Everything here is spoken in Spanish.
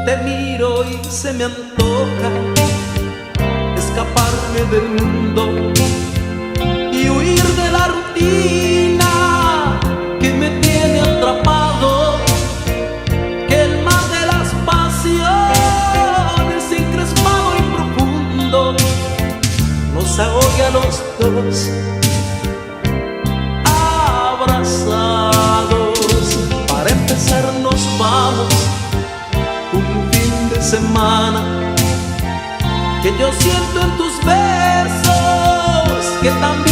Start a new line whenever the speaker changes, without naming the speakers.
Te miro y se me antoja escaparme del mundo y huir de la rutina que me tiene atrapado, que el mar de las pasiones encrespado y profundo nos ahogue a los dos abrazados. Para empezar nos vamos un fin de semana, que yo siento en tus besos que también